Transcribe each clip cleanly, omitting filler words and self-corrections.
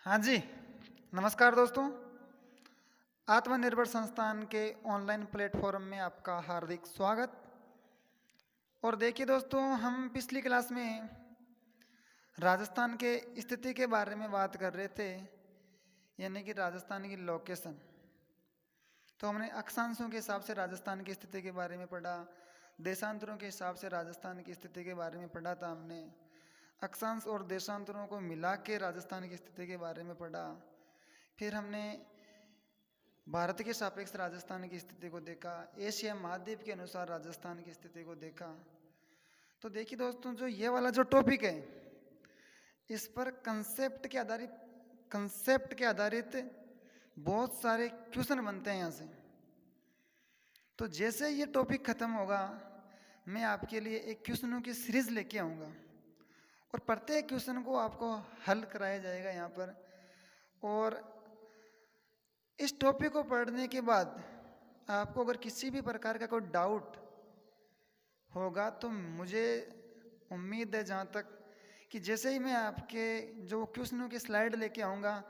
हाँ जी, नमस्कार दोस्तों। आत्मनिर्भर संस्थान के ऑनलाइन प्लेटफॉर्म में आपका हार्दिक स्वागत। और देखिए दोस्तों, हम पिछली क्लास में राजस्थान के स्थिति के बारे में बात कर रहे थे, यानी कि राजस्थान की लोकेशन। तो हमने अक्षांशों के हिसाब से राजस्थान की स्थिति के बारे में पढ़ा, देशांतरों के हिसाब से राजस्थान की स्थिति के बारे में पढ़ा था हमने। अक्षांश और देशांतरों को मिला के राजस्थान की स्थिति के बारे में पढ़ा। फिर हमने भारत के सापेक्ष राजस्थान की स्थिति को देखा, एशिया महाद्वीप के अनुसार राजस्थान की स्थिति को देखा। तो देखिए दोस्तों, जो ये वाला जो टॉपिक है, इस पर कंसेप्ट के आधारित बहुत सारे क्वेश्चन बनते हैं यहाँ से। तो जैसे ये टॉपिक खत्म होगा, मैं आपके लिए एक क्वेश्चनों की सीरीज लेके आऊँगा और प्रत्येक क्वेश्चन को आपको हल कराया जाएगा यहाँ पर। और इस टॉपिक को पढ़ने के बाद आपको अगर किसी भी प्रकार का कोई डाउट होगा तो मुझे उम्मीद है जहाँ तक कि जैसे ही मैं आपके जो क्वेश्चनों की स्लाइड लेके आऊँगा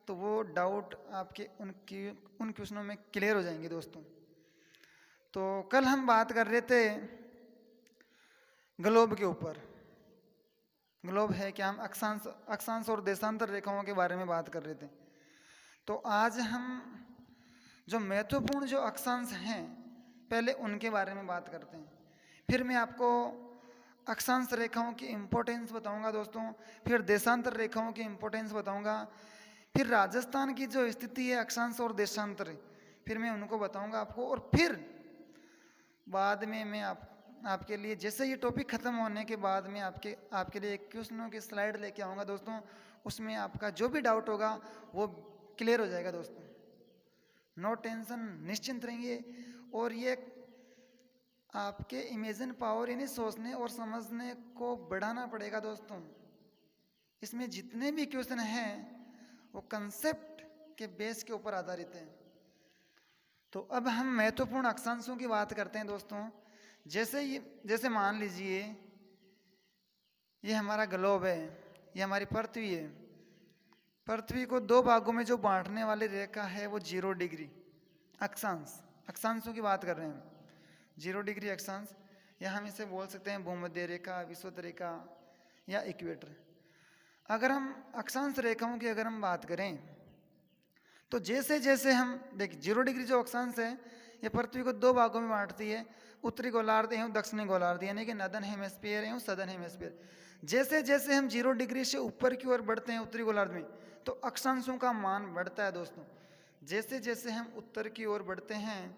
तो वो डाउट आपके उन क्वेश्चनों में क्लियर हो जाएंगे दोस्तों। तो कल हम बात कर रहे थे ग्लोब के ऊपर। ग्लोब है क्या, हम अक्षांश और देशांतर रेखाओं के बारे में बात कर रहे थे। तो आज हम जो महत्वपूर्ण जो अक्षांश हैं, पहले उनके बारे में बात करते हैं। फिर मैं आपको अक्षांश रेखाओं की इम्पोर्टेंस बताऊंगा दोस्तों, फिर देशांतर रेखाओं की इम्पोर्टेंस बताऊंगा, फिर राजस्थान की जो स्थिति है अक्षांश और देशांतर, फिर मैं उनको बताऊंगा आपको। और फिर बाद में मैं आपके लिए जैसे ये टॉपिक ख़त्म होने के बाद में आपके लिए एक क्वेश्चनों की स्लाइड लेके आऊँगा दोस्तों। उसमें आपका जो भी डाउट होगा वो क्लियर हो जाएगा दोस्तों। नो टेंशन, निश्चिंत रहिए। और ये आपके इमेजिन पावर यानी सोचने और समझने को बढ़ाना पड़ेगा दोस्तों। इसमें जितने भी क्वेश्चन हैं वो कंसेप्ट के बेस के ऊपर आधारित हैं। तो अब हम महत्वपूर्ण अक्षांशों की बात करते हैं दोस्तों। जैसे मान लीजिए ये हमारा ग्लोब है, ये हमारी पृथ्वी है। पृथ्वी को दो भागों में जो बांटने वाली रेखा है वो 0 डिग्री अक्षांशों की बात कर रहे हैं। 0 डिग्री अक्षांश, या हम इसे बोल सकते हैं भूमध्य रेखा, विषुवत रेखा या इक्वेटर। अगर हम अक्षांश रेखाओं की अगर हम बात करें तो जैसे जैसे हम देखिए 0 डिग्री जो अक्षांश है ये पृथ्वी को दो भागों में बांटती है, उत्तरी गोलार्ध एवं दक्षिणी गोलार्ध, यानी कि नदन हेमिस्फीयर एवं सदन हेमिस्फीयर। जैसे जैसे हम 0 डिग्री से ऊपर की ओर बढ़ते हैं उत्तरी गोलार्ध में तो अक्षांशों का मान बढ़ता है दोस्तों। जैसे जैसे हम उत्तर की ओर बढ़ते हैं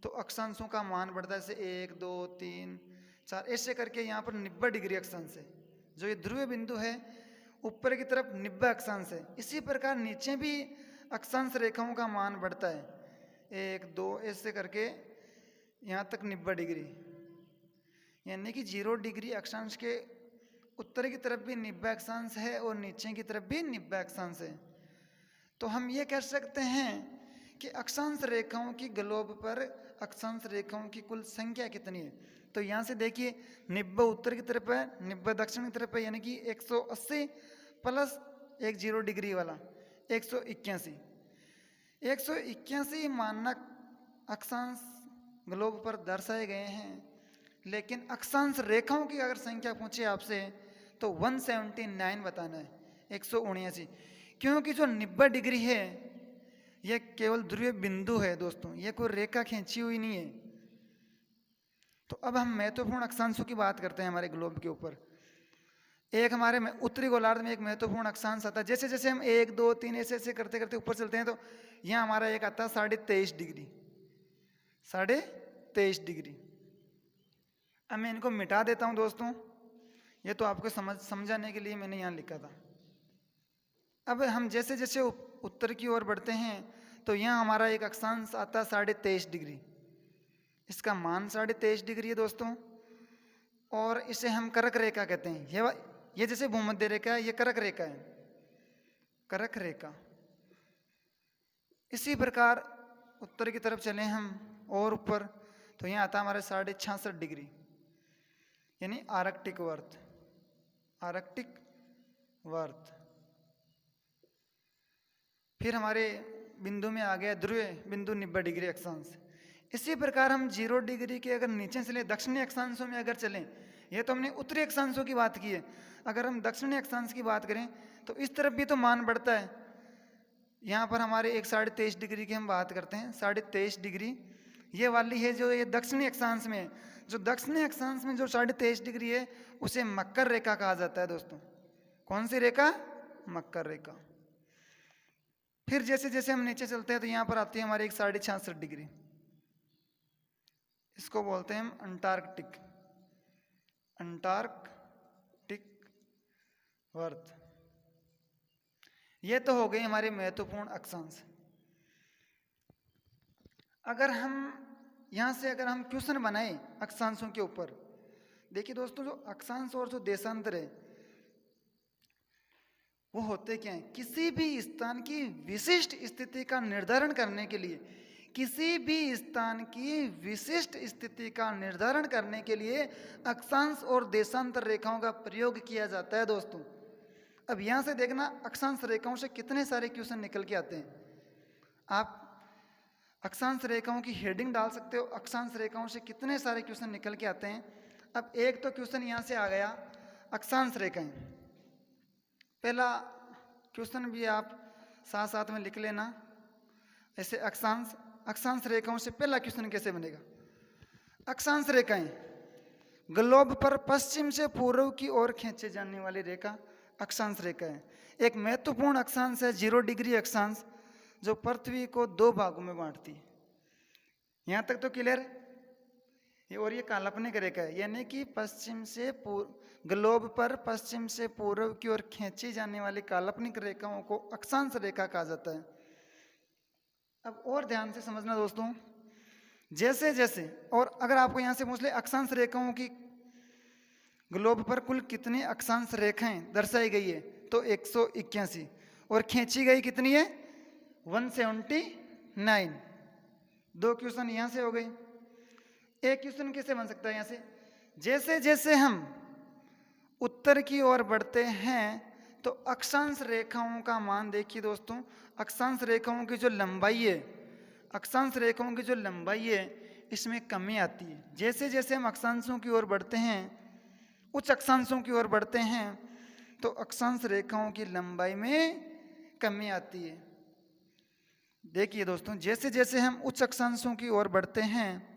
तो अक्षांशों का मान बढ़ता है। जैसे 1 2 3 4 ऐसे करके यहाँ पर 90 डिग्री अक्षांश है। जो ये ध्रुव बिंदु है ऊपर की तरफ 90 अक्षांश है। इसी प्रकार नीचे भी अक्षांश रेखाओं का मान बढ़ता है, 1 2 ऐसे करके यहाँ तक 90 डिग्री, यानी कि 0 डिग्री अक्षांश के उत्तर की तरफ भी 90 अक्षांश है और नीचे की तरफ भी 90 अक्षांश है। तो हम ये कह सकते हैं कि अक्षांश रेखाओं की ग्लोब पर अक्षांश रेखाओं की कुल संख्या कितनी है। तो यहाँ से देखिए 90 उत्तर की तरफ है, 90 दक्षिण की तरफ है, यानी कि 180 प्लस एक 0 डिग्री वाला 181 मानक अक्षांश ग्लोब पर दर्शाए गए हैं। लेकिन अक्षांश रेखाओं की अगर संख्या पूछे आपसे तो 179 बताना है, 179, क्योंकि जो 90 डिग्री है यह केवल ध्रुवीय बिंदु है दोस्तों, यह कोई रेखा खींची हुई नहीं है। तो अब हम महत्वपूर्ण अक्षांशों की बात करते हैं हमारे ग्लोब के ऊपर। एक हमारे उत्तरी गोलार्ध में एक महत्वपूर्ण अक्षांश आता है। जैसे जैसे हम 1 2 3 ऐसे ऐसे करते करते ऊपर चलते हैं तो यहाँ हमारा एक आता है 23.5 डिग्री, 23.5 डिग्री। अब मैं इनको मिटा देता हूँ दोस्तों, ये तो आपको समझाने के लिए मैंने यहाँ लिखा था। अब हम जैसे जैसे उत्तर की ओर बढ़ते हैं तो यहाँ हमारा एक अक्षांश आता है 23.5 डिग्री। इसका मान 23.5 डिग्री है दोस्तों, और इसे हम कर्क रेखा कहते हैं। ये जैसे भूमध्य रेखा है, ये कर्क रेखा है, कर्क रेखा। इसी प्रकार उत्तर की तरफ चले हम और ऊपर तो यहाँ आता हमारे 66.5 डिग्री, यानी आर्कटिक वर्त। फिर हमारे बिंदु में आ गया ध्रुव बिंदु 90 डिग्री अक्षांश। इसी प्रकार हम 0 डिग्री के अगर नीचे चले दक्षिणी अक्षांशों में अगर चलें, ये तो हमने उत्तरी अक्षांशों की बात की है, अगर हम दक्षिणी अक्षांश की बात करें तो इस तरफ भी तो मान बढ़ता है। यहाँ पर हमारे एक 23.5 डिग्री की हम बात करते हैं, 23.5 डिग्री ये वाली है जो ये दक्षिणी अक्षांश में है। जो दक्षिणी अक्षांश में जो 23.5 डिग्री है उसे मकर रेखा कहा जाता है दोस्तों। कौन सी रेखा? मकर रेखा। फिर जैसे जैसे हम नीचे चलते हैं तो यहाँ पर आती है हमारी एक 66.5 डिग्री, इसको बोलते हैं हम अंटार्कटिक, अंटार्कटिक वर्त। ये तो हो गई हमारे महत्वपूर्ण अक्षांश। अगर हम यहाँ से अगर हम क्वेश्चन बनाए अक्षांशों के ऊपर, देखिए दोस्तों जो अक्षांश और जो देशांतर है वो होते क्या हैं? किसी भी स्थान की विशिष्ट स्थिति का निर्धारण करने के लिए, किसी भी स्थान की विशिष्ट स्थिति का निर्धारण करने के लिए अक्षांश और देशांतर रेखाओं का प्रयोग किया जाता है दोस्तों। अब यहाँ से देखना अक्षांश रेखाओं से कितने सारे क्वेश्चन निकल के आते हैं। आप अक्षांश रेखाओं की हेडिंग डाल सकते हो, अक्षांश रेखाओं से कितने सारे क्वेश्चन निकल के आते हैं। अब एक तो क्वेश्चन यहाँ से आ गया अक्षांश रेखाएं। पहला क्वेश्चन भी आप साथ साथ में लिख लेना ऐसे अक्षांश रेखाओं से पहला क्वेश्चन कैसे बनेगा। अक्षांश रेखाएं ग्लोब पर पश्चिम से पूर्व की ओर खींचे जाने वाली रेखा अक्षांश रेखा है। एक महत्वपूर्ण अक्षांश है 0 डिग्री अक्षांश जो पृथ्वी को 2 भागों में बांटती है। यहाँ तक तो क्लियर है। और ये काल्पनिक रेखा है, यानी कि पश्चिम से ग्लोब पर पश्चिम से पूर्व की ओर खींची जाने वाली काल्पनिक रेखाओं को अक्षांश रेखा कहा जाता है। अब और ध्यान से समझना दोस्तों, जैसे जैसे और अगर आपको यहाँ से पूछ ले अक्षांश रेखाओं की ग्लोब पर कुल कितनी अक्षांश रेखाएं दर्शाई गई है तो 181, और खींची गई कितनी है 179। 2 क्वेश्चन यहाँ से हो गए। एक क्वेश्चन कैसे बन सकता है यहाँ से, जैसे जैसे हम उत्तर की ओर बढ़ते हैं तो अक्षांश रेखाओं का मान देखिए दोस्तों, अक्षांश रेखाओं की जो लंबाई है, अक्षांश रेखाओं की जो लंबाई है इसमें कमी आती है। जैसे जैसे हम अक्षांशों की ओर बढ़ते हैं, उच्च अक्षांशों की ओर बढ़ते हैं तो अक्षांश रेखाओं की लंबाई में कमी आती है। देखिए दोस्तों, जैसे जैसे हम उच्च अक्षांशों की ओर बढ़ते हैं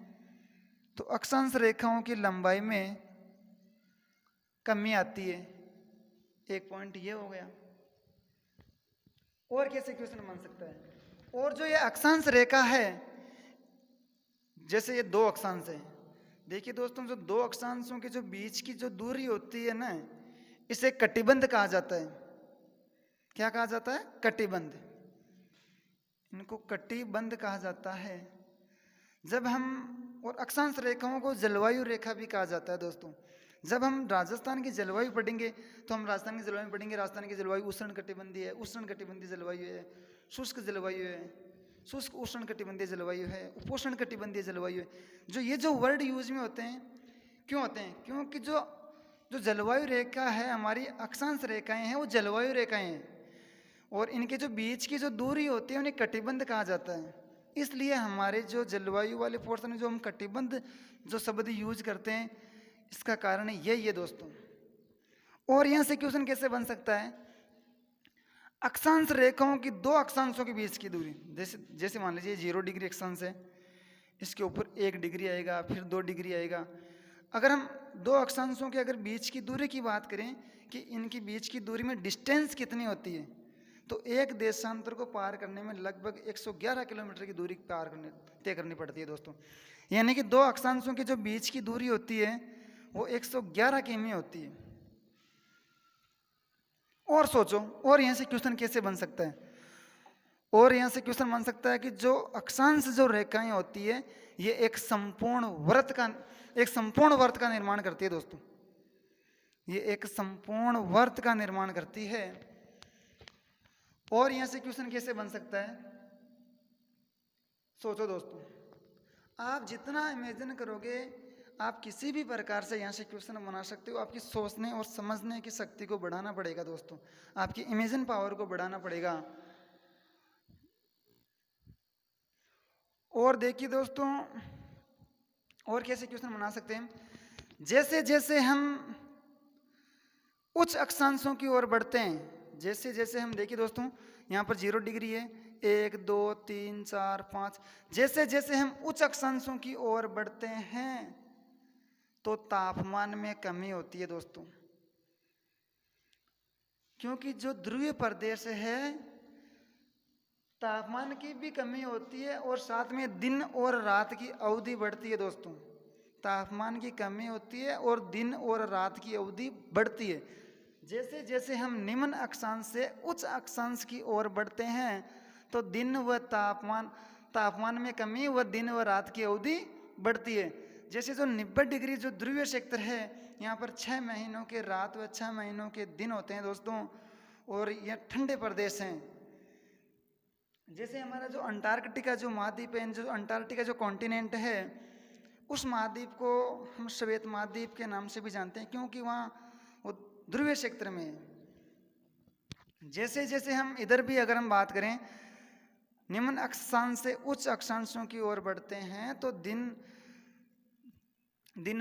तो अक्षांश रेखाओं की लंबाई में कमी आती है। एक पॉइंट ये हो गया। और कैसे क्वेश्चन बन सकता है, और जो ये अक्षांश रेखा है, जैसे ये 2 अक्षांश है, देखिए दोस्तों जो 2 अक्षांशों के जो बीच की जो दूरी होती है ना, इसे कटिबंध कहा जाता है। क्या कहा जाता है? कटिबंध। इनको कटिबंध कहा जाता है। जब हम, और अक्षांश रेखाओं को जलवायु रेखा भी कहा जाता है दोस्तों। जब हम राजस्थान की जलवायु पढ़ेंगे तो हम राजस्थान की जलवायु पढ़ेंगे, राजस्थान की जलवायु उष्ण कटिबंधीय है, उष्ण कटिबंधीय जलवायु है, शुष्क जलवायु है, शुष्क उष्ण कटिबंधीय जलवायु है, उपोष्ण कटिबंधीय जलवायु है। जो ये जो वर्ड यूज में होते हैं, क्यों होते हैं? क्योंकि जो जलवायु रेखा है हमारी, अक्षांश रेखाएं हैं वो जलवायु रेखाएं हैं, और इनके जो बीच की जो दूरी होती है उन्हें कटिबंध कहा जाता है। इसलिए हमारे जो जलवायु वाले पोर्शन में जो हम कटिबंध जो शब्द यूज करते हैं, इसका कारण यही है दोस्तों। और यहाँ से क्वेश्चन कैसे बन सकता है, अक्षांश रेखाओं की 2 अक्षांशों के बीच की दूरी, जैसे मान लीजिए 0 डिग्री अक्षांश है, इसके ऊपर 1 डिग्री आएगा, फिर 2 डिग्री आएगा। अगर हम 2 अक्षांशों के अगर बीच की दूरी की बात करें कि इनकी बीच की दूरी में डिस्टेंस कितनी होती है, तो एक देशांतर को पार करने में लगभग 111 किलोमीटर की दूरी तय करनी पड़ती है दोस्तों। यानी कि 2 अक्षांशों के जो बीच की दूरी होती है वो 111 किमी होती है। और सोचो, और यहाँ से क्वेश्चन कैसे बन सकता है, और यहाँ से क्वेश्चन बन सकता है कि जो अक्षांश जो रेखाएं होती है ये एक संपूर्ण वर्त का निर्माण करती है दोस्तों। ये एक संपूर्ण वर्त का निर्माण करती है। और यहाँ से क्वेश्चन कैसे बन सकता है, सोचो दोस्तों, आप जितना इमेजिन करोगे आप किसी भी प्रकार से यहाँ से क्वेश्चन बना सकते हो। आपकी सोचने और समझने की शक्ति को बढ़ाना पड़ेगा दोस्तों, आपकी इमेजिन पावर को बढ़ाना पड़ेगा। और देखिए दोस्तों, और कैसे क्वेश्चन बना सकते हैं, जैसे जैसे हम उच्च अक्षांशों की ओर बढ़ते हैं, जैसे जैसे हम देखिए दोस्तों, यहाँ पर 0 डिग्री है, 1 2 3 4 5, जैसे जैसे हम उच्च अक्षांशों की ओर बढ़ते हैं तो तापमान में कमी होती है दोस्तों, क्योंकि जो ध्रुवीय प्रदेश है तापमान की भी कमी होती है और साथ में दिन और रात की अवधि बढ़ती है दोस्तों। तापमान की कमी होती है और दिन और रात की अवधि बढ़ती है। जैसे जैसे हम निम्न अक्षांश से उच्च अक्षांश की ओर बढ़ते हैं तो दिन व तापमान में कमी व दिन व रात की अवधि बढ़ती है। जैसे जो 90 डिग्री जो ध्रुवीय क्षेत्र है, यहाँ पर 6 महीनों के रात व 6 महीनों के दिन होते हैं दोस्तों, और यह ठंडे प्रदेश हैं। जैसे हमारा जो अंटार्कटिका जो महाद्वीप है, जो अंटार्कटिका जो कॉन्टिनेंट है, उस महाद्वीप को हम श्वेत महाद्वीप के नाम से भी जानते हैं, क्योंकि वहाँ वो ध्रुवीय क्षेत्र में है। जैसे जैसे हम इधर भी अगर हम बात करें, निम्न अक्षांश से उच्च अक्षांशों की ओर बढ़ते हैं तो दिन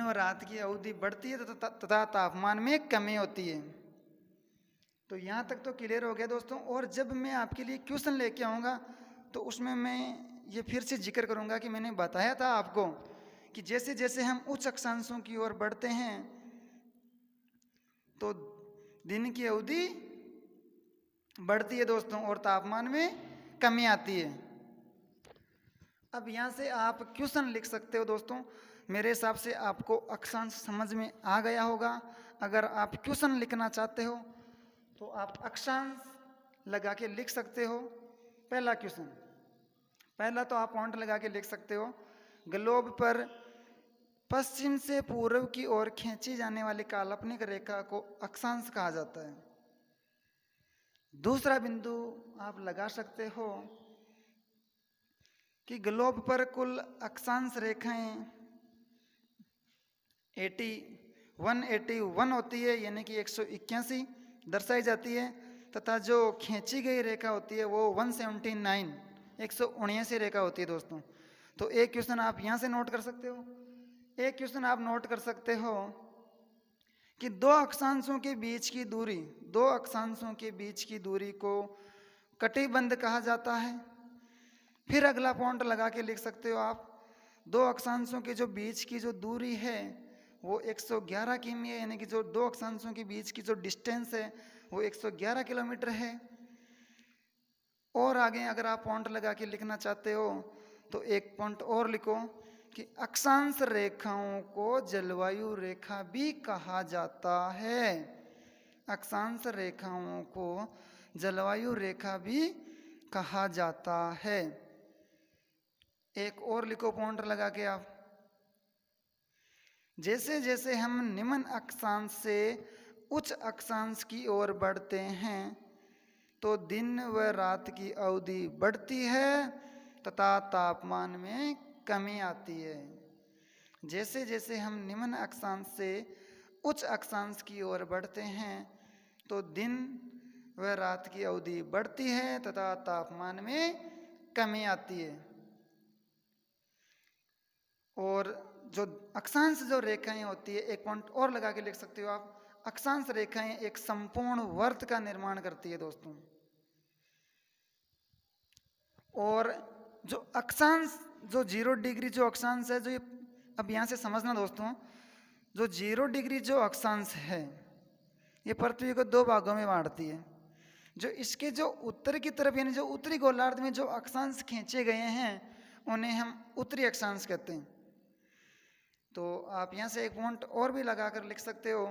व रात की अवधि बढ़ती है तथा तापमान में कमी होती है। तो यहाँ तक तो क्लियर हो गया दोस्तों। और जब मैं आपके लिए क्वेश्चन लेके आऊँगा तो उसमें मैं ये फिर से जिक्र करूँगा कि मैंने बताया था आपको कि जैसे जैसे हम उच्च अक्षांशों की ओर बढ़ते हैं तो दिन की अवधि बढ़ती है दोस्तों और तापमान में कमी आती है। अब यहाँ से आप क्वेश्चन लिख सकते हो दोस्तों। मेरे हिसाब से आपको अक्षांश समझ में आ गया होगा। अगर आप क्वेश्चन लिखना चाहते हो तो आप अक्षांश लगा के लिख सकते हो। पहला क्वेश्चन, पहला तो आप पॉइंट लगा के लिख सकते हो, ग्लोब पर पश्चिम से पूर्व की ओर खींची जाने वाली काल्पनिक रेखा को अक्षांश कहा जाता है। दूसरा बिंदु आप लगा सकते हो कि ग्लोब पर कुल अक्षांश रेखाएं 181 होती है, यानी कि 181 दर्शाई जाती है, तथा जो खींची गई रेखा होती है वो 179 रेखा होती है दोस्तों। तो एक क्वेश्चन आप यहाँ से नोट कर सकते हो। एक क्वेश्चन आप नोट कर सकते हो कि दो अक्षांशों के बीच की दूरी को कटिबंध कहा जाता है। फिर अगला पॉइंट लगा के लिख सकते हो आप, दो अक्षांशों के जो बीच की जो दूरी है वो 111 किमी है, यानी कि जो दो अक्षांशों के बीच की जो डिस्टेंस है वो 111 किलोमीटर है। और आगे अगर आप पॉइंट लगा के लिखना चाहते हो तो एक पॉइंट और लिखो कि अक्षांश रेखाओं को जलवायु रेखा भी कहा जाता है। अक्षांश रेखाओं को जलवायु रेखा भी कहा जाता है। एक और लिखो पॉइंट लगा के आप, जैसे जैसे हम निम्न अक्षांश से उच्च अक्षांश की ओर बढ़ते हैं तो दिन व रात की अवधि बढ़ती है तथा तापमान में कमी आती है। जैसे जैसे हम निम्न अक्षांश से उच्च अक्षांश की ओर बढ़ते हैं तो दिन व रात की अवधि बढ़ती है तथा तापमान में कमी आती है। और जो अक्षांश जो रेखाएं होती है, एक पॉइंट और लगा के लिख सकते हो आप, अक्षांश रेखाएं एक संपूर्ण वर्त का निर्माण करती है दोस्तों। और जो अक्षांश जो 0 डिग्री जो अक्षांश है, जो ये अब यहाँ से समझना दोस्तों, जो 0 डिग्री जो अक्षांश है ये पृथ्वी को दो भागों में बांटती है। जो इसके जो उत्तर की तरफ यानी जो उत्तरी गोलार्ध में जो अक्षांश खींचे गए हैं उन्हें हम उत्तरी अक्षांश कहते हैं। तो आप यहाँ से एक पॉइंट और भी लगाकर लिख सकते हो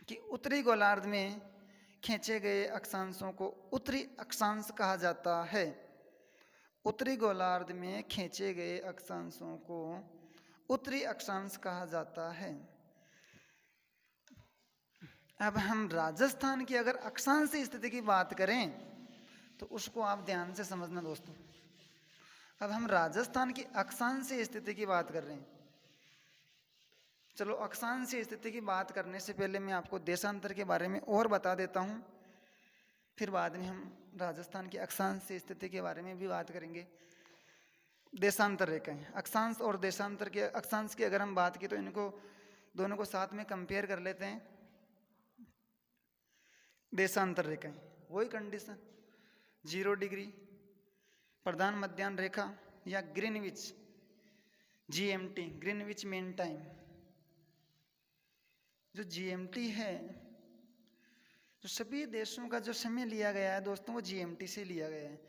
कि उत्तरी गोलार्ध में खींचे गए अक्षांशों को उत्तरी अक्षांश कहा जाता है। उत्तरी गोलार्ध में खींचे गए अक्षांशों को उत्तरी अक्षांश कहा जाता है। अब हम राजस्थान की अगर अक्षांश स्थिति की बात करें तो उसको आप ध्यान से समझना दोस्तों। अब हम राजस्थान की अक्षांश स्थिति की बात कर रहे हैं। चलो अक्षांश स्थिति की बात करने से पहले मैं आपको देशांतर के बारे में और बता देता हूँ, फिर बाद में हम राजस्थान की अक्षांश स्थिति के बारे में भी बात करेंगे। देशांतर रेखाएं, अक्षांश और देशांतर के, अक्षांश की अगर हम बात की तो इनको दोनों को साथ में कंपेयर कर लेते हैं। देशांतर रेखाएं, वही कंडीशन 0 डिग्री, प्रधान मध्याह्न रेखा या Greenwich GMT, Greenwich mean time. जो GMT है, जो सभी देशों का जो समय लिया गया है दोस्तों, वो GMT से लिया गया है।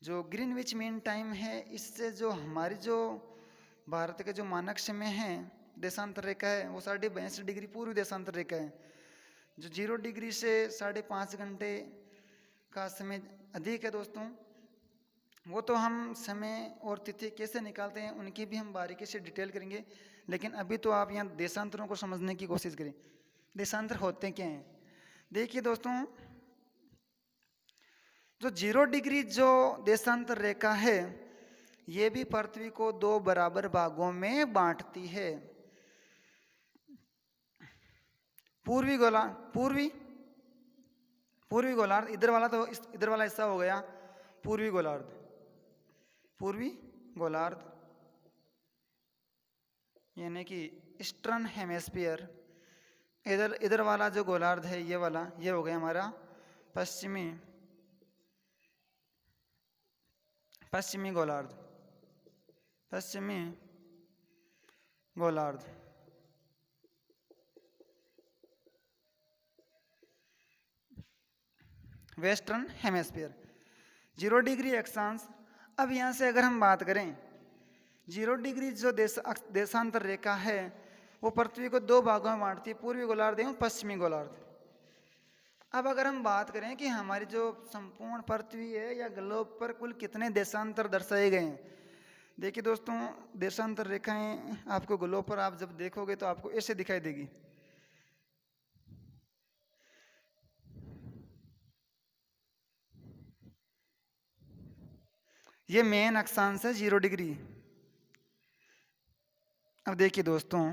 जो ग्रीनविच मीन टाइम है, इससे जो हमारी जो भारत के जो मानक समय है, देशांतर रेखा है, वो 82.5 डिग्री पूर्वी देशांतर रेखा है। जो 0 डिग्री से 5.5 घंटे का समय अधिक है दोस्तों, वो तो हम समय और तिथि कैसे निकालते हैं उनकी भी हम बारीकी से डिटेल करेंगे, लेकिन अभी तो आप यहाँ देशांतरों को समझने की कोशिश करें। देशांतर होते क्या हैं? देखिए दोस्तों, जो 0 डिग्री जो देशांतर रेखा है, ये भी पृथ्वी को 2 बराबर भागों में बांटती है। पूर्वी गोलार्ध, इधर वाला तो इधर वाला हिस्सा हो गया पूर्वी गोलार्ध यानी कि ईस्टर्न हेमिस्फीयर। इधर वाला जो गोलार्ध है, ये वाला, ये हो गया हमारा पश्चिमी गोलार्ध। वेस्टर्न हेमिस्फीयर 0 डिग्री अक्षांश। अब यहाँ से अगर हम बात करें, 0 डिग्री जो देशांतर रेखा है, वो पृथ्वी को 2 भागों में बांटती है, पूर्वी गोलार्ध एवं पश्चिमी गोलार्ध। अब अगर हम बात करें कि हमारी जो संपूर्ण पृथ्वी है या ग्लोब पर कुल कितने देशांतर दर्शाए गए हैं, देखिए दोस्तों, देशांतर रेखाएं आपको ग्लोब पर आप जब देखोगे तो आपको ऐसे दिखाई देगी। ये मेन अक्षांश है 0 डिग्री। अब देखिए दोस्तों,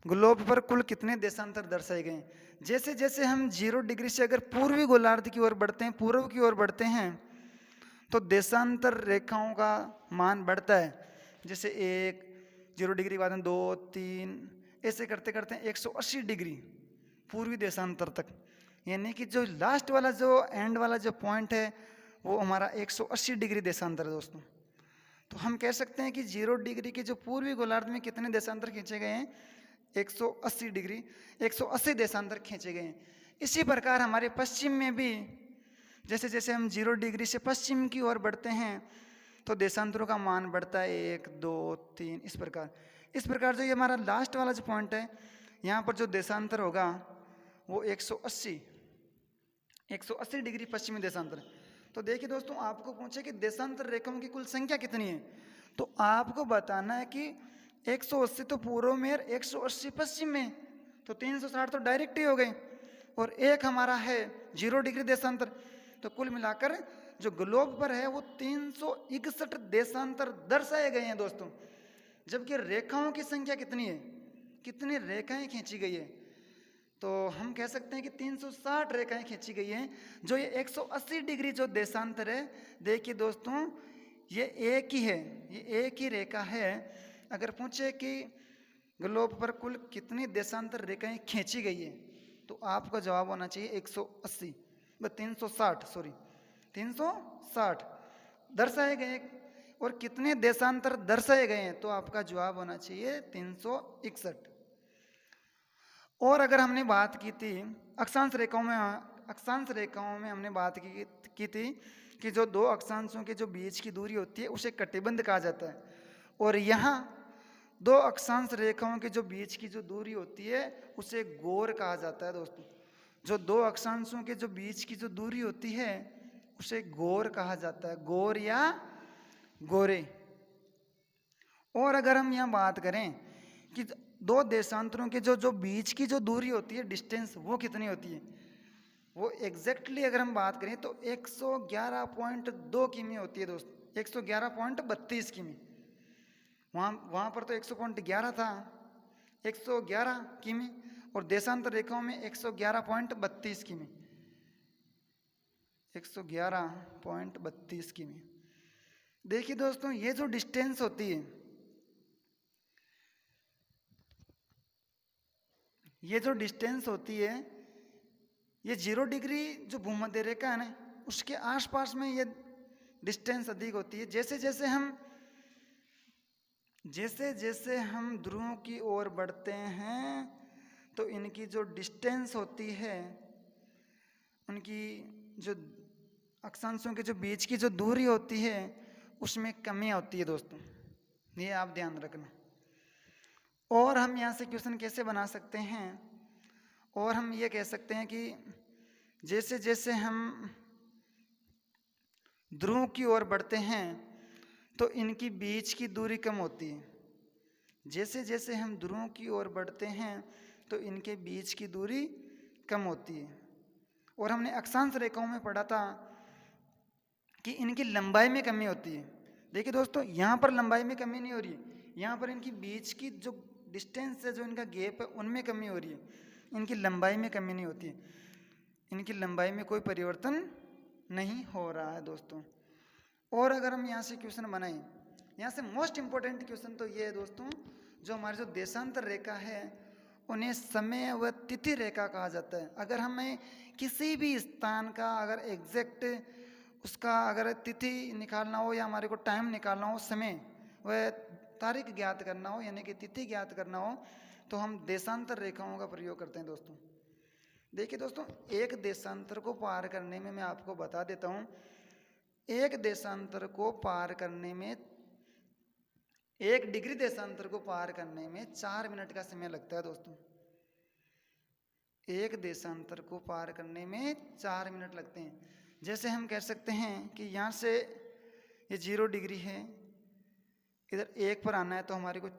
ग्लोब पर कुल कितने देशांतर दर्शाए गए हैं। जैसे जैसे हम 0 डिग्री से अगर पूर्वी गोलार्ध की ओर बढ़ते हैं, पूर्व की ओर बढ़ते हैं, तो देशांतर रेखाओं का मान बढ़ता है। जैसे 1 0 डिग्री बाद में 2 3 ऐसे करते करते 180 डिग्री पूर्वी देशांतर तक, यानी कि जो लास्ट वाला जो एंड वाला जो पॉइंट है, वो हमारा 180 डिग्री देशांतर है दोस्तों। तो हम कह सकते हैं कि 0 डिग्री के जो पूर्वी गोलार्ध में कितने देशांतर खींचे गए हैं, 180 डिग्री, 180 देशांतर खींचे गए हैं। इसी प्रकार हमारे पश्चिम में भी जैसे जैसे हम 0 डिग्री से पश्चिम की ओर बढ़ते हैं तो देशांतरों का मान बढ़ता है, 1 2 3 इस प्रकार जो ये हमारा लास्ट वाला जो पॉइंट है, यहाँ पर जो देशांतर होगा वो 180 डिग्री पश्चिमी देशांतर। तो देखिए दोस्तों, आपको पूछे कि देशांतर रेखाओं की कुल संख्या कितनी है, तो आपको बताना है कि 180 तो पूर्व में और 180 पश्चिम में, तो 360 तो डायरेक्ट ही हो गए, और एक हमारा है 0 डिग्री देशांतर। तो कुल मिलाकर जो ग्लोब पर है वो 361 देशांतर दर्शाए गए हैं दोस्तों। जबकि रेखाओं की संख्या कितनी है, कितनी रेखाएं खींची गई है, तो हम कह सकते हैं कि 360 रेखाएं खींची गई हैं। जो ये 180 डिग्री जो देशांतर है, देखिए दोस्तों, ये एक ही है, ये एक ही रेखा है। अगर पूछे कि ग्लोब पर कुल कितनी देशांतर रेखाएं खींची गई है, तो आपका जवाब होना चाहिए 180, 360 दर्शाए गए। और कितने देशांतर दर्शाए गए हैं, तो आपका जवाब होना चाहिए 361। और अगर हमने बात की थी अक्षांश रेखाओं में हमने बात की थी कि जो 2 अक्षांशों के जो बीच की दूरी होती है उसे कटिबंध कहा जाता है। और यहाँ 2 अक्षांश रेखाओं के जो बीच की जो दूरी होती है उसे गोर कहा जाता है दोस्तों। जो 2 अक्षांशों के जो बीच की जो दूरी होती है उसे गोर कहा जाता है, गोर या गोरे। और अगर हम यहाँ बात करें कि 2 देशांतरों के जो बीच की जो दूरी होती है, डिस्टेंस, वो कितनी होती है, वो एग्जैक्टली अगर हम बात करें तो 111.2 किमी होती है दोस्तों, 111.32 किमी। वहाँ पर तो 100.11 था, 111 किमी, और देशांतर रेखाओं में 111.32 किमी, 111.32 किमी। देखिए दोस्तों, ये जो डिस्टेंस होती है, ये जो डिस्टेंस होती है, ये 0 डिग्री जो भूमध्य रेखा है ना, उसके आसपास में ये डिस्टेंस अधिक होती है। जैसे जैसे हम ध्रुवों की ओर बढ़ते हैं तो इनकी जो डिस्टेंस होती है, उनकी जो अक्षांशों के जो बीच की जो दूरी होती है, उसमें कमी होती है दोस्तों, ये आप ध्यान रखना। और हम यहाँ से क्वेश्चन कैसे बना सकते हैं, और हम ये कह सकते हैं कि जैसे जैसे हम ध्रुव की ओर बढ़ते हैं तो इनकी बीच की दूरी कम होती है। जैसे जैसे हम ध्रुवों की ओर बढ़ते हैं तो इनके बीच की दूरी कम होती है। और हमने अक्षांश रेखाओं में पढ़ा था कि इनकी लंबाई में कमी होती है। देखिए दोस्तों, यहाँ पर लंबाई में कमी नहीं हो रही है, यहाँ पर इनकी बीच की जो डिस्टेंस है, जो इनका गैप है, उनमें कमी हो रही है। इनकी लंबाई में कमी नहीं होती है, इनकी लंबाई में कोई परिवर्तन नहीं हो रहा है दोस्तों। और अगर हम यहाँ से क्वेश्चन बनाएं, यहाँ से मोस्ट इम्पोर्टेंट क्वेश्चन तो ये है दोस्तों, जो हमारी जो देशांतर रेखा है उन्हें समय व तिथि रेखा कहा जाता है। अगर हमें किसी भी स्थान का अगर एग्जैक्ट उसका अगर तिथि निकालना हो या हमारे को टाइम निकालना हो, समय व तारीख ज्ञात करना हो, यानी कि तिथि ज्ञात करना हो, तो हम देशांतर रेखाओं का प्रयोग करते हैं दोस्तों। देखिए दोस्तों, एक देशांतर को पार करने में मैं आपको बता देता हूँ, एक देशांतर को पार करने में, 1 डिग्री देशांतर को पार करने में 4 मिनट का समय लगता है दोस्तों। 1 देशांतर को पार करने में 4 मिनट लगते हैं। जैसे हम कह सकते हैं कि यहाँ से ये 0 डिग्री है, इधर 1 पर आना है, तो हमारे को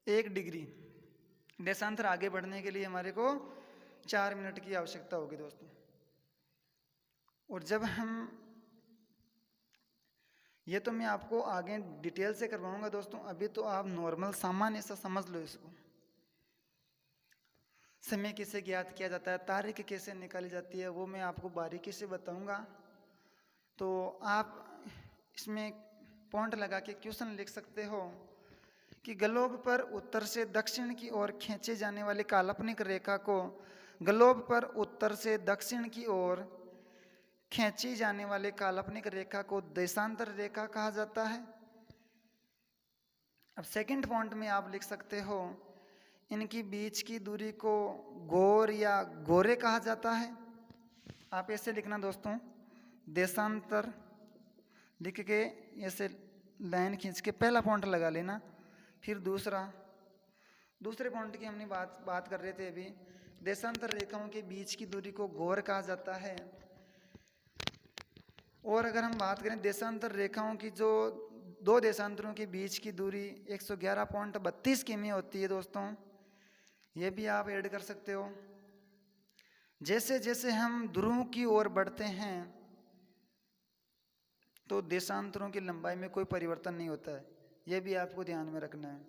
1 डिग्री देशांतर आगे बढ़ने के लिए हमारे को 4 मिनट की आवश्यकता होगी दोस्तों। और जब हम, ये तो मैं आपको आगे डिटेल से करवाऊंगा दोस्तों, अभी तो आप नॉर्मल सामान्य सा समझ लो इसको। समय कैसे ज्ञात किया जाता है, तारीख कैसे निकाली जाती है, वो मैं आपको बारीकी से बताऊंगा। तो आप इसमें पॉइंट लगा के क्वेश्चन लिख सकते हो कि ग्लोब पर उत्तर से दक्षिण की ओर खींचे जाने वाली काल्पनिक रेखा को, ग्लोब पर उत्तर से दक्षिण की ओर खींची जाने वाली काल्पनिक रेखा को देशांतर रेखा कहा जाता है। अब सेकंड पॉइंट में आप लिख सकते हो, इनकी बीच की दूरी को गोर या गोरे कहा जाता है। आप ऐसे लिखना दोस्तों, देशांतर लिख के ऐसे लाइन खींच के पहला पॉइंट लगा लेना। फिर दूसरे पॉइंट की हमने बात कर रहे थे अभी, देशांतर रेखाओं के बीच की दूरी को गोर कहा जाता है। और अगर हम बात करें देशांतर रेखाओं की, जो 2 देशांतरों के बीच की दूरी 111.32 किमी होती है दोस्तों, ये भी आप ऐड कर सकते हो। जैसे जैसे हम ध्रुव की ओर बढ़ते हैं तो देशांतरों की लंबाई में कोई परिवर्तन नहीं होता है, ये भी आपको ध्यान में रखना है।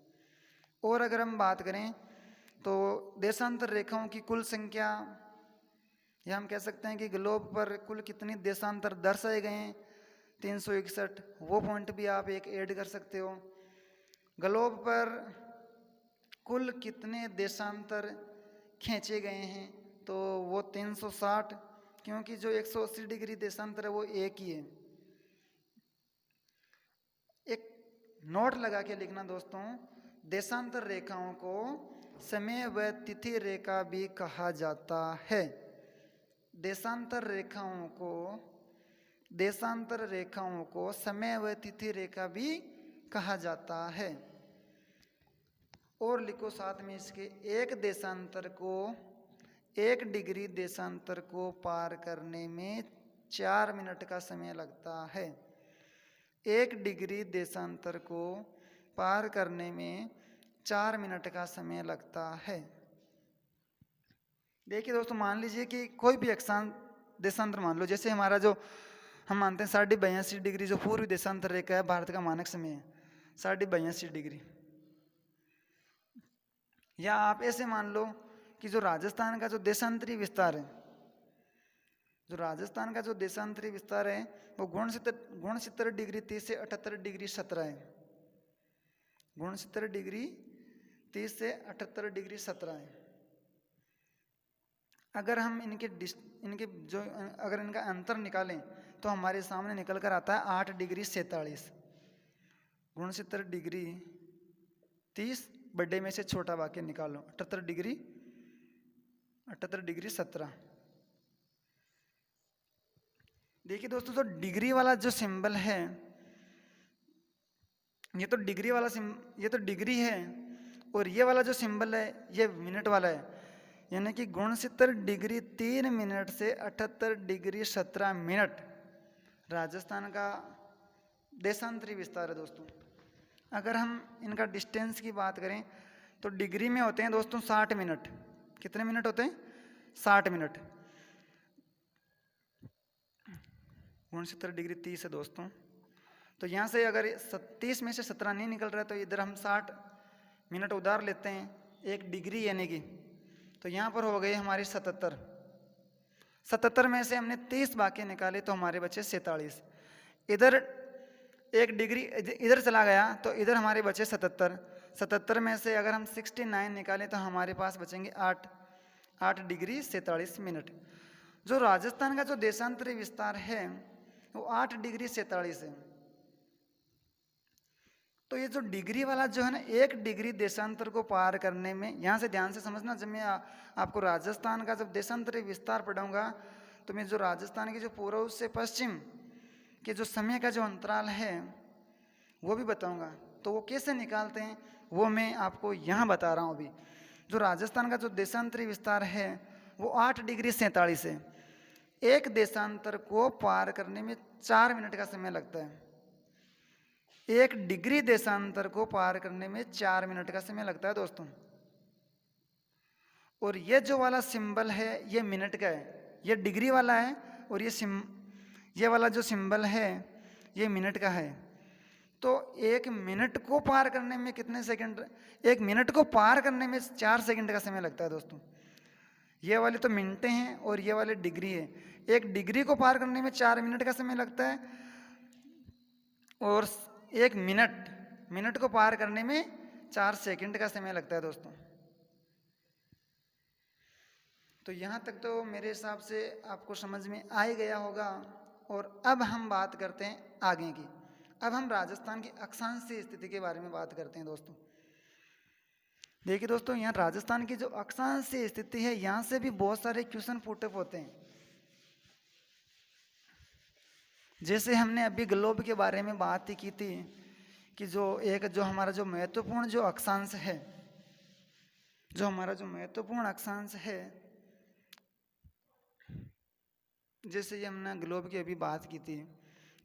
और अगर हम बात करें तो देशांतर रेखाओं की कुल संख्या, या हम कह सकते हैं कि ग्लोब पर कुल कितनी देशांतर दर्शाए गए हैं, 361, वो पॉइंट भी आप एक ऐड कर सकते हो। ग्लोब पर कुल कितने देशांतर खींचे गए हैं, तो वो 360, क्योंकि जो 180 डिग्री देशांतर है वो एक ही है। एक नोट लगा के लिखना दोस्तों, देशांतर रेखाओं को समय व तिथि रेखा भी कहा जाता है। देशांतर रेखाओं को समय व तिथि रेखा भी कहा जाता है। और लिखो साथ में इसके, एक डिग्री देशांतर को पार करने में 4 मिनट का समय लगता है। 1 डिग्री देशांतर को पार करने में 4 मिनट का समय लगता है। देखिए दोस्तों, मान लीजिए कि कोई भी देशांतर मान लो, जैसे हमारा जो हम मानते हैं 82.5 डिग्री जो पूर्वी देशांतर रेखा है, भारत का मानक समय है 82.5 डिग्री। या आप ऐसे मान लो कि जो राजस्थान का जो देशांतरी विस्तार है जो राजस्थान का जो देशांतरी विस्तार है वो 69 डिग्री 30 से 78 डिग्री 17 है। 69 डिग्री 30 से 78 डिग्री 17 है। अगर हम इनके जो अगर इनका अंतर निकालें तो हमारे सामने निकल कर आता है 8 डिग्री 47। 69 डिग्री 30 बड़े में से छोटा वाक्य निकालो, 78 डिग्री 17। देखिए दोस्तों, तो डिग्री वाला जो सिंबल है ये तो डिग्री है, और ये वाला जो सिंबल है ये मिनट वाला है। यानी कि 69 डिग्री 3 मिनट से 78 डिग्री 17 मिनट राजस्थान का देशांतरी विस्तार है दोस्तों। अगर हम इनका डिस्टेंस की बात करें तो डिग्री में होते हैं दोस्तों 60 मिनट। कितने मिनट होते हैं? 60 मिनट। 69 डिग्री 30 है दोस्तों, तो यहाँ से अगर 30 में से 17 नहीं निकल रहा है तो इधर हम 60 मिनट उधार लेते हैं, 1 डिग्री यानी कि, तो यहाँ पर हो गए हमारे 77 में से हमने 30 वाक्य निकाले तो हमारे बचे 47। इधर 1 डिग्री इधर चला गया तो इधर हमारे बचे 77 में से अगर हम 69 निकालें तो हमारे पास बचेंगे 8 डिग्री 47 मिनट। जो राजस्थान का जो देशांतरी विस्तार है वो 8 डिग्री 47 है। तो ये जो डिग्री वाला जो है ना, 1 डिग्री देशांतर को पार करने में, यहाँ से ध्यान से समझना, जब मैं आपको राजस्थान का जब देशांतरी विस्तार पढ़ाऊंगा तो मैं जो राजस्थान के जो पूर्व से पश्चिम के जो समय का जो अंतराल है वो भी बताऊंगा। तो वो कैसे निकालते हैं वो मैं आपको यहाँ बता रहा हूँ अभी। जो राजस्थान का जो देशांतरी विस्तार है वो 8 डिग्री 47 है। 1 देशांतर को पार करने में 4 मिनट का समय लगता है। 1 डिग्री देशांतर को पार करने में 4 मिनट का समय लगता है दोस्तों। और ये जो वाला सिंबल है ये मिनट का है, ये डिग्री वाला है, और ये वाला जो सिंबल है ये मिनट का है। तो 1 मिनट को पार करने में कितने सेकंड? 1 मिनट को पार करने में 4 सेकंड का समय लगता है दोस्तों। ये वाले तो मिनटें हैं और ये वाले डिग्री है। 1 डिग्री को पार करने में 4 मिनट का समय लगता है, और 1 मिनट को पार करने में 4 सेकंड का समय लगता है दोस्तों। तो यहाँ तक तो मेरे हिसाब से आपको समझ में आ ही गया होगा। और अब हम बात करते हैं आगे की। अब हम राजस्थान की अक्षांशीय स्थिति के बारे में बात करते हैं दोस्तों। देखिए दोस्तों, यहाँ राजस्थान की जो अक्षांशीय स्थिति है यहाँ से भी बहुत सारे क्वेश्चन पुटअप होते हैं। जैसे हमने अभी ग्लोब के बारे में बात ही की थी कि जो हमारा जो महत्वपूर्ण जो अक्षांश है, जो हमारा जो महत्वपूर्ण अक्षांश है, जैसे ये हमने ग्लोब की अभी बात की थी,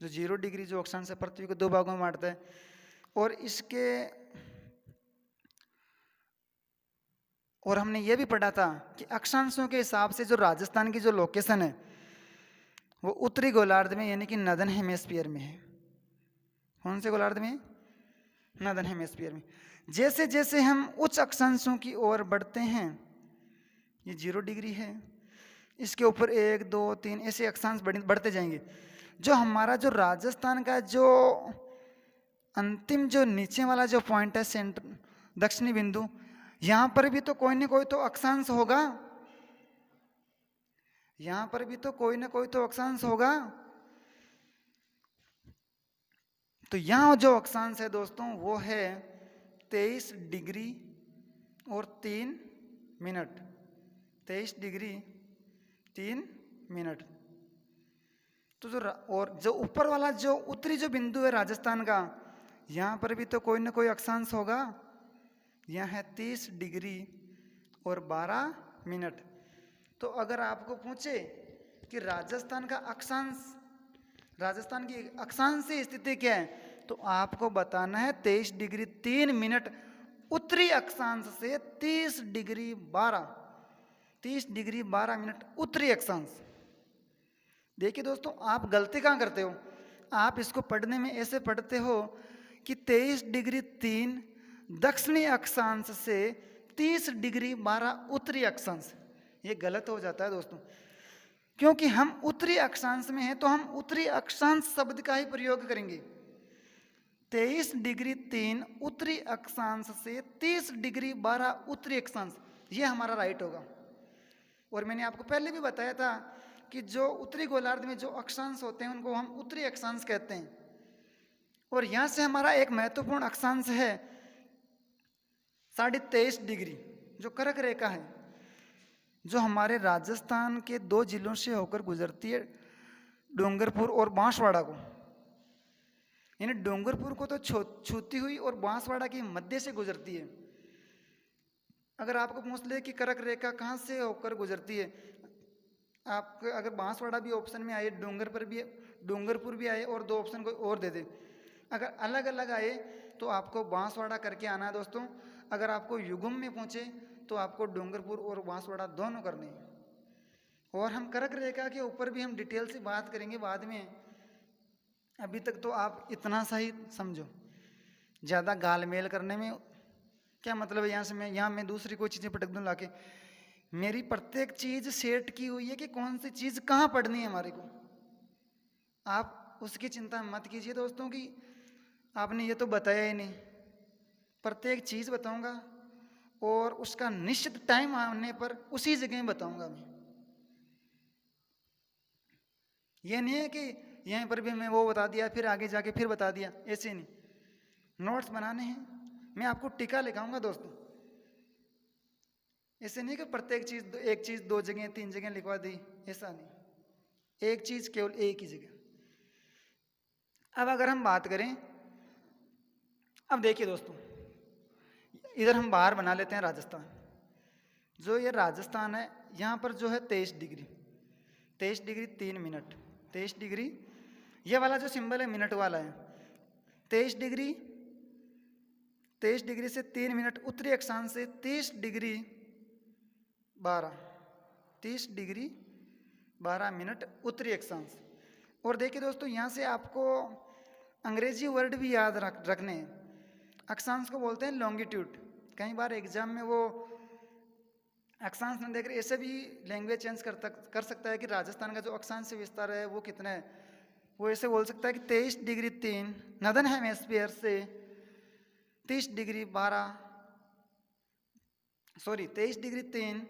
जो 0 डिग्री जो अक्षांश है पृथ्वी को 2 भागों में बांटता है, और हमने ये भी पढ़ा था कि अक्षांशों के हिसाब से जो राजस्थान की जो लोकेशन है वो उत्तरी गोलार्ध में यानी कि नॉर्दर्न हेमिस्फीयर में है। कौन से गोलार्ध में? नॉर्दर्न हेमिस्फीयर में। जैसे जैसे हम उच्च अक्षांशों की ओर बढ़ते हैं, ये 0 डिग्री है, इसके ऊपर 1 2 3 ऐसे अक्षांश बढ़ते जाएंगे। जो हमारा जो राजस्थान का जो अंतिम जो नीचे वाला जो पॉइंट है, सेंटर दक्षिणी बिंदु, यहाँ पर भी तो कोई ना कोई तो अक्षांश होगा। यहाँ पर भी तो कोई ना कोई तो अक्षांश होगा। तो यहाँ जो अक्षांश है दोस्तों वो है 23 डिग्री और 3 मिनट। 23 degree 3 minute. तो जो ऊपर वाला जो उत्तरी जो बिंदु है राजस्थान का, यहाँ पर भी तो कोई ना कोई अक्षांश होगा। यहाँ है 30 डिग्री और 12 मिनट। तो अगर आपको पूछे कि राजस्थान की अक्षांशीय स्थिति क्या है, तो आपको बताना है 23 डिग्री 3 मिनट उत्तरी अक्षांश से 30 डिग्री 12 मिनट उत्तरी अक्षांश। देखिए दोस्तों, आप गलती कहाँ करते हो? आप इसको पढ़ने में ऐसे पढ़ते हो कि 23 डिग्री 3 दक्षिणी अक्षांश से 30 डिग्री 12 उत्तरी अक्षांश। ये गलत हो जाता है दोस्तों। क्योंकि हम उत्तरी अक्षांश में हैं तो हम उत्तरी अक्षांश शब्द का ही प्रयोग करेंगे। 23 डिग्री 3 उत्तरी अक्षांश से 30 डिग्री 12 उत्तरी अक्षांश, ये हमारा राइट होगा। और मैंने आपको पहले भी बताया था कि जो उत्तरी गोलार्ध में जो अक्षांश होते हैं उनको हम उत्तरी अक्षांश कहते हैं। और यहाँ से हमारा एक महत्वपूर्ण अक्षांश है 23.5 डिग्री, जो कर्क रेखा है, जो हमारे राजस्थान के 2 जिलों से होकर गुजरती है, डूंगरपुर और बांसवाड़ा को। यानी डूंगरपुर को तो छूती हुई और बांसवाड़ा के मध्य से गुजरती है। अगर आपको पूछ ले कि कर्क रेखा कहाँ से होकर गुजरती है, आप अगर बांसवाड़ा भी ऑप्शन में आए, डूंगरपुर भी आए और 2 ऑप्शन कोई और दे दे, अगर अलग अलग आए तो आपको बांसवाड़ा करके आना है दोस्तों। अगर आपको युग्म में पूछे तो आपको डूंगरपुर और बांसवाड़ा दोनों करने हैं। और हम कर्क रेखा के ऊपर भी हम डिटेल से बात करेंगे बाद में। अभी तक तो आप इतना सा ही समझो, ज़्यादा गालमेल करने में क्या मतलब है। यहाँ मैं दूसरी कोई चीज़ें पटक दूँ लाके। मेरी प्रत्येक चीज़ सेट की हुई है कि कौन सी चीज़ कहाँ पढ़नी है हमारे को। आप उसकी चिंता मत कीजिए दोस्तों कि आपने ये तो बताया ही नहीं। प्रत्येक चीज़ बताऊंगा और उसका निश्चित टाइम आने पर उसी जगह बताऊंगा मैं। ये नहीं है कि यहीं पर भी मैं वो बता दिया फिर आगे जाके फिर बता दिया, ऐसे नहीं। नोट्स बनाने हैं, मैं आपको टीका लिखाऊंगा दोस्तों। ऐसे नहीं कि प्रत्येक चीज़ एक चीज़ 2 जगह 3 जगह लिखवा दी, ऐसा नहीं। एक चीज़ केवल एक ही जगह। अब अगर हम बात करें, अब देखिए दोस्तों, इधर हम बाहर बना लेते हैं राजस्थान। जो ये राजस्थान है यहाँ पर जो है 23 डिग्री 3 मिनट, 23 डिग्री, ये वाला जो सिंबल है मिनट वाला है। 23 डिग्री से 3 मिनट उत्तरी अक्षांश से 30 डिग्री 12 मिनट उत्तरी अक्षांश। और देखिए दोस्तों, यहाँ से आपको अंग्रेजी वर्ड भी याद रखने हैं। अक्षांश को बोलते हैं लॉन्गिट्यूड। कई बार एग्जाम में वो अक्षांश न देख रहे, ऐसे भी लैंग्वेज चेंज कर सकता है कि राजस्थान का जो अक्षांश विस्तार है वो कितना है। वो ऐसे बोल सकता है कि 23 डिग्री 3 नदन हेमिस्फीयर से 23 डिग्री 3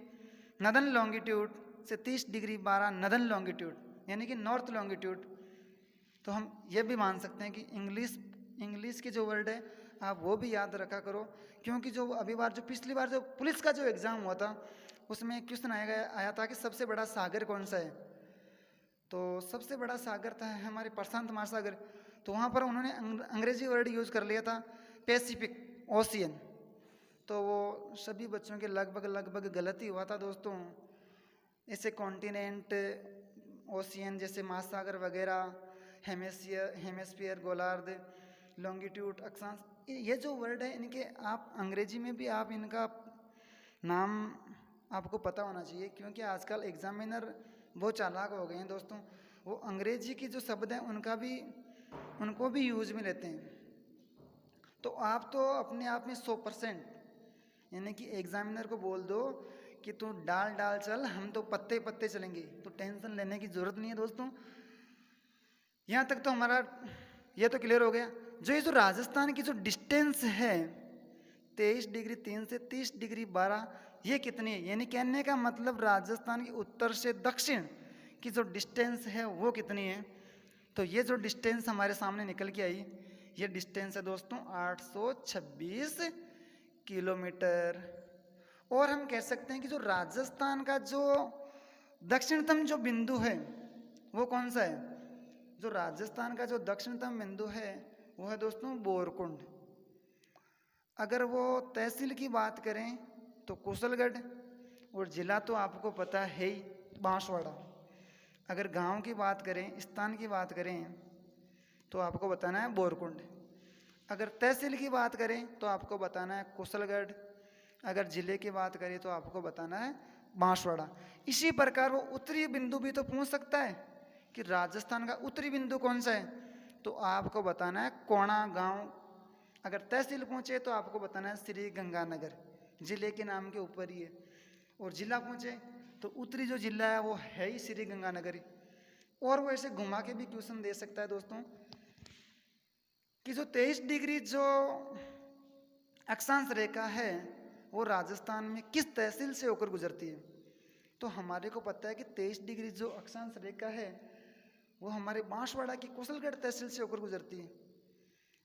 नदन लॉन्गिट्यूड से 30 डिग्री 12 नदन लॉन्गिट्यूड, यानी कि नॉर्थ लॉन्गिट्यूड। तो हम ये भी मान सकते हैं कि इंग्लिश के जो वर्ड है आप वो भी याद रखा करो, क्योंकि जो पिछली बार जो पुलिस का जो एग्ज़ाम हुआ था उसमें क्वेश्चन आया था कि सबसे बड़ा सागर कौन सा है। तो सबसे बड़ा सागर था हमारे प्रशांत महासागर। तो वहाँ पर उन्होंने अंग्रेजी वर्ड यूज़ कर लिया था पैसिफिक ओशियन। तो वो सभी बच्चों के लगभग गलत ही हुआ था दोस्तों। ऐसे कॉन्टिनेंट, ओशियन जैसे महासागर वगैरह, हेमिस्फीयर गोलार्ध, लॉन्गिट्यूड, अक्षांश, ये जो वर्ड है इनके आप अंग्रेजी में भी आप इनका नाम आपको पता होना चाहिए, क्योंकि आजकल एग्जामिनर बहुत चालाक हो गए हैं दोस्तों। वो अंग्रेजी की जो शब्द हैं उनको भी यूज में लेते हैं। तो आप तो अपने आप में 100%, यानी कि एग्जामिनर को बोल दो कि तू डाल चल, हम तो पत्ते पत्ते चलेंगे, तो टेंशन लेने की जरूरत नहीं है दोस्तों। यहाँ तक तो हमारा ये तो क्लियर हो गया। ये जो राजस्थान की जो डिस्टेंस है 23 डिग्री 3 से 30 डिग्री 12, ये कितनी है, यानी कहने का मतलब राजस्थान के उत्तर से दक्षिण की जो डिस्टेंस है वो कितनी है। तो ये जो डिस्टेंस हमारे सामने निकल के आई, ये डिस्टेंस है दोस्तों 826 किलोमीटर। और हम कह सकते हैं कि जो राजस्थान का जो दक्षिणतम जो बिंदु है वो कौन सा है। जो राजस्थान का जो दक्षिणतम बिंदु है वो है दोस्तों बोरकुंड। अगर वो तहसील की बात करें तो कुशलगढ़, और जिला तो आपको पता है ही बांसवाड़ा। अगर गांव की बात करें, स्थान की बात करें तो आपको बताना है बोरकुंड। अगर तहसील की बात करें तो आपको बताना है कुशलगढ़। अगर जिले की बात करें तो आपको बताना है बांसवाड़ा। इसी प्रकार वो उत्तरी बिंदु भी तो पूछ सकता है कि राजस्थान का उत्तरी बिंदु कौन सा है, तो आपको बताना है कोणा गांव। अगर तहसील पूछे तो आपको बताना है श्री गंगानगर, जिले के नाम के ऊपर ही है। और जिला पूछे तो उत्तरी जो जिला है वो है ही श्री गंगानगर ही। और वो ऐसे घुमा के भी क्वेश्चन दे सकता है दोस्तों कि जो 23 डिग्री जो अक्षांश रेखा है वो राजस्थान में किस तहसील से होकर गुजरती है। तो हमारे को पता है कि 23 डिग्री जो अक्षांश रेखा है वो हमारे बांसवाड़ा की कुशलगढ़ तहसील से होकर गुजरती है।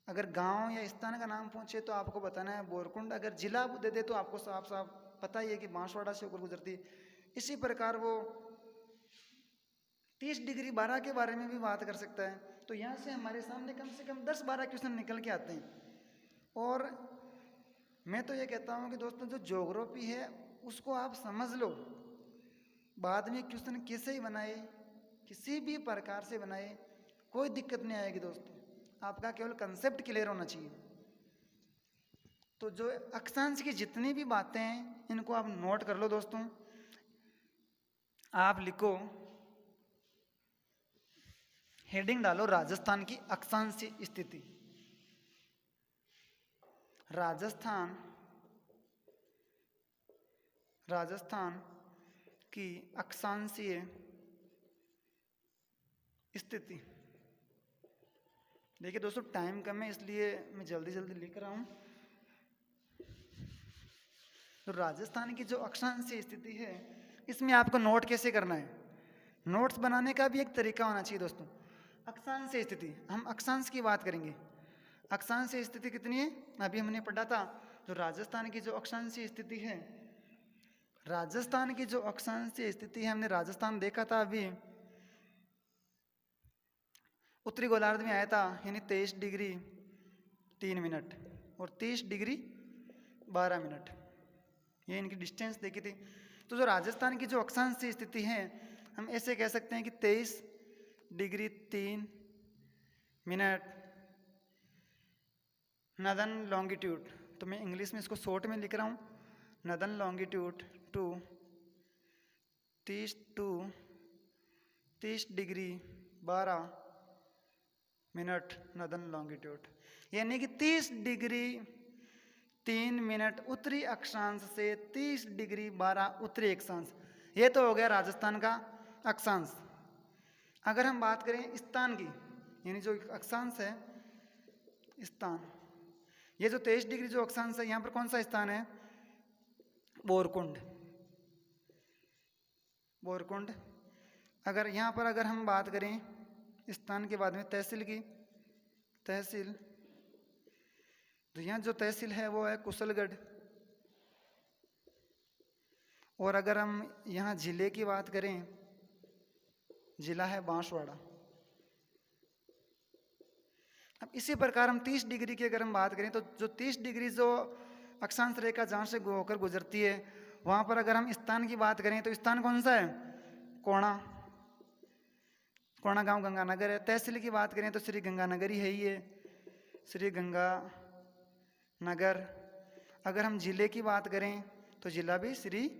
अगर गांव या स्थान का नाम पूछे तो आपको बताना है बोरकुंड, अगर जिला दे दे तो आपको साफ साफ पता ही है कि बांसवाड़ा से होकर गुजरती है। इसी प्रकार वो 30 डिग्री 12 के बारे में भी बात कर सकता है। तो यहाँ से हमारे सामने कम से कम 10-12 क्वेश्चन निकल के आते हैं। और मैं तो ये कहता हूँ कि दोस्तों जो ज्योग्राफी है उसको आप समझ लो, बाद में क्वेश्चन कैसे ही बनाए, किसी भी प्रकार से बनाए, कोई दिक्कत नहीं आएगी दोस्तों। आपका केवल कंसेप्ट क्लियर होना चाहिए। तो जो अक्षांश की जितनी भी बातें हैं इनको आप नोट कर लो दोस्तों। आप लिखो, हेडिंग डालो राजस्थान की अक्षांशीय स्थिति। राजस्थान की अक्षांशीय स्थिति। देखिए दोस्तों टाइम कम है इसलिए मैं जल्दी जल्दी लिख रहा हूँ। तो राजस्थान की जो अक्षांशीय स्थिति है इसमें आपको नोट कैसे करना है, नोट्स बनाने का भी एक तरीका होना चाहिए दोस्तों। अक्षांशीय स्थिति, हम अक्षांश की बात करेंगे। अक्षांशीय स्थिति कितनी है, अभी हमने पढ़ा था। जो राजस्थान की जो अक्षांशीय स्थिति है, राजस्थान की जो अक्षांशीय स्थिति है, हमने राजस्थान देखा था अभी उत्तरी गोलार्ध में आया था, यानी 23 डिग्री 3 मिनट और 30 डिग्री 12 मिनट, ये इनकी डिस्टेंस देखी थी। तो जो राजस्थान की जो अक्षांशीय स्थिति है हम ऐसे कह सकते हैं कि 23 डिग्री 3 मिनट नदन लॉन्गिट्यूड। तो मैं इंग्लिश में इसको शॉर्ट में लिख रहा हूँ, northern longitude to 30 degree 12 minute northern longitude, यानी कि 30 डिग्री 3 मिनट उत्तरी अक्षांश से 30 डिग्री 12 उत्तरी अक्षांश। ये तो हो गया राजस्थान का अक्षांश। अगर हम बात करें स्थान की, यानी जो अक्षांश है स्थान, ये जो 23 डिग्री जो अक्षांश है यहाँ पर कौन सा स्थान है, बोरकुंड। बोरकुंड। अगर यहाँ पर अगर हम बात करें स्थान के बाद में तहसील की, तहसील, तो यहाँ जो तहसील है वो है कुशलगढ़। और अगर हम यहाँ जिले की बात करें, जिला है बांसवाड़ा। अब इसी प्रकार हम 30 डिग्री की अगर हम बात करें तो जो 30 डिग्री जो अक्षांश रेखा जहाँ से होकर गुजरती है वहाँ पर अगर हम स्थान की बात करें तो स्थान कौन सा है, कोणा। कोणा गांव गंगानगर है। तहसील की बात करें तो श्री गंगानगर ही है, ये श्री गंगानगर। अगर हम जिले की बात करें तो जिला भी श्री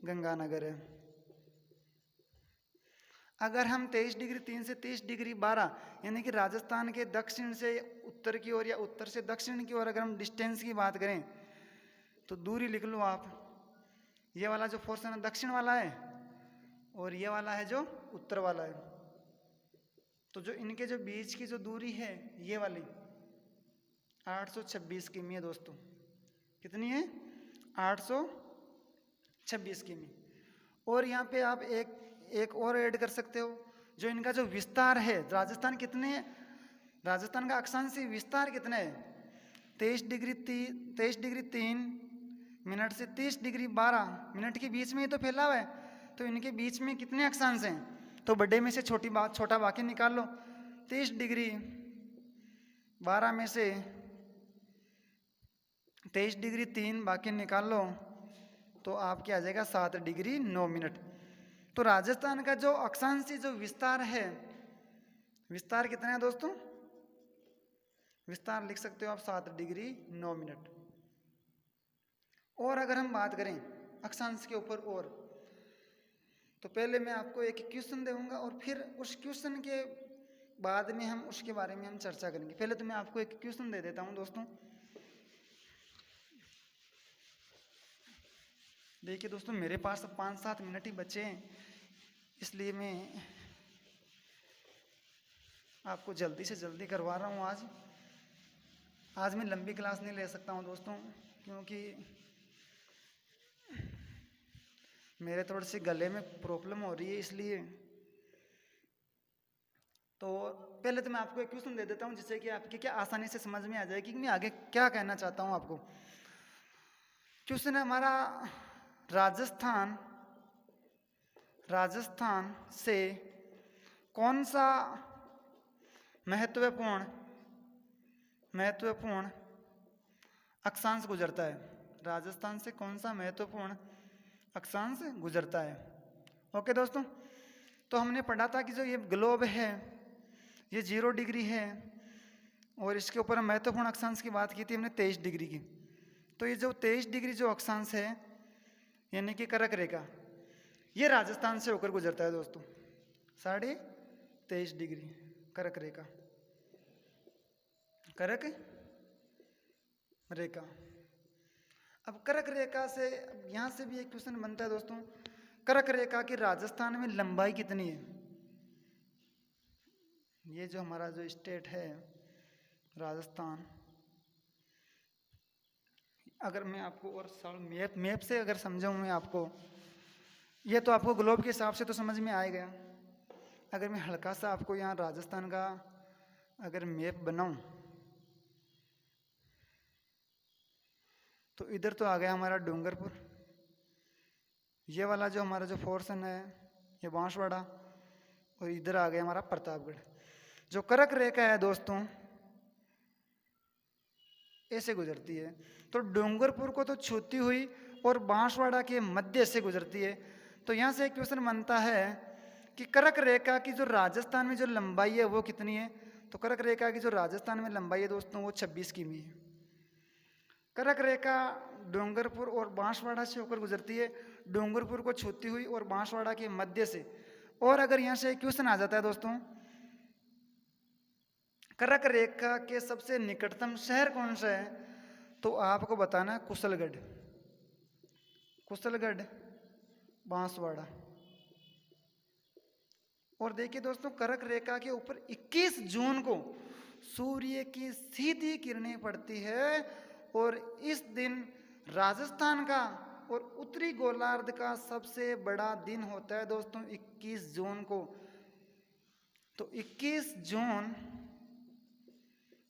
गंगानगर है। अगर हम 23 डिग्री 3 से 30 डिग्री 12 यानी कि राजस्थान के दक्षिण से उत्तर की ओर या उत्तर से दक्षिण की ओर अगर हम डिस्टेंस की बात करें तो दूरी लिख लो आप। ये वाला जो पोर्शन है दक्षिण वाला है और ये वाला है जो उत्तर वाला है। तो जो इनके जो बीच की जो दूरी है ये वाली 826 किमी है दोस्तों। कितनी है, 826 किमी। और यहाँ पे आप एक और ऐड कर सकते हो, जो इनका जो विस्तार है, राजस्थान कितने, राजस्थान का अक्षांशीय विस्तार कितना है, 23 डिग्री 3 मिनट से 30 डिग्री 12 मिनट के बीच में ही तो फैला हुआ है। तो इनके बीच में कितने अक्षांश हैं, तो बड़े में से छोटा बाकी निकाल लो। 30 डिग्री 12 में से 23 डिग्री 3 बाकी निकाल लो तो आपके आ जाएगा 7 डिग्री 9 मिनट। तो राजस्थान का जो अक्षांशीय जो विस्तार है, विस्तार कितना है दोस्तों, विस्तार लिख सकते हो आप 7 डिग्री 9 मिनट। और अगर हम बात करें अक्षांश के ऊपर और, तो पहले मैं आपको एक क्वेश्चन दूंगा और फिर उस क्वेश्चन के बाद में हम उसके बारे में हम चर्चा करेंगे। पहले तो मैं आपको एक क्वेश्चन दे देता हूं दोस्तों। देखिए दोस्तों, मेरे पास 5-7 मिनट ही बचे हैं, इसलिए मैं आपको जल्दी से जल्दी करवा रहा हूँ। आज मैं लंबी क्लास नहीं ले सकता हूँ दोस्तों, क्योंकि मेरे थोड़ी सी गले में प्रॉब्लम हो रही है, इसलिए। तो पहले तो मैं आपको एक क्वेश्चन दे देता हूँ, जिससे कि आपकी क्या आसानी से समझ में आ जाए कि मैं आगे क्या कहना चाहता हूँ आपको। क्वेश्चन है हमारा, राजस्थान से कौन सा महत्वपूर्ण अक्षांश गुजरता है। राजस्थान से कौन सा महत्वपूर्ण अक्षांश गुजरता है। ओके दोस्तों, तो हमने पढ़ा था कि जो ये ग्लोब है ये 0 डिग्री है, और इसके ऊपर महत्वपूर्ण अक्षांश की बात की थी हमने 23 डिग्री की। तो ये जो 23 डिग्री जो अक्षांश है, यानी कि कर्क रेखा, ये राजस्थान से होकर गुजरता है दोस्तों। 23.5 डिग्री कर्क रेखा, कर्क रेखा। अब कर्क रेखा से यहाँ से भी एक क्वेश्चन बनता है दोस्तों, कर्क रेखा की राजस्थान में लंबाई कितनी है। ये जो हमारा जो स्टेट है राजस्थान, अगर मैं आपको और मैप से अगर समझाऊँ मैं आपको, ये तो आपको ग्लोब के हिसाब से तो समझ में आ गया। अगर मैं हल्का सा आपको यहाँ राजस्थान का अगर मैप बनाऊँ, तो इधर तो आ गया हमारा डूंगरपुर, ये वाला जो हमारा जो पोर्शन है ये बांसवाड़ा, और इधर आ गया हमारा प्रतापगढ़। जो कर्क रेखा है दोस्तों ऐसे गुजरती है, तो डूंगरपुर को तो छूती हुई और बांसवाड़ा के मध्य से गुजरती है। तो यहाँ से एक क्वेश्चन बनता है कि कर्क रेखा की जो राजस्थान में जो लंबाई है वो कितनी है। तो कर्क रेखा की जो राजस्थान में लंबाई है दोस्तों वो 26 किमी है। कर्क रेखा डूंगरपुर और बांसवाड़ा से होकर गुजरती है, डूंगरपुर को छूती हुई और बांसवाड़ा के मध्य से। और अगर यहाँ से क्वेश्चन आ जाता है दोस्तों, कर्क रेखा के सबसे निकटतम शहर कौन सा है, तो आपको बताना है कुशलगढ़ बांसवाड़ा। और देखिए दोस्तों, कर्क रेखा के ऊपर 21 जून को सूर्य की सीधी किरणें पड़ती है, और इस दिन राजस्थान का और उत्तरी गोलार्ध का सबसे बड़ा दिन होता है दोस्तों 21 जून को। तो 21 जून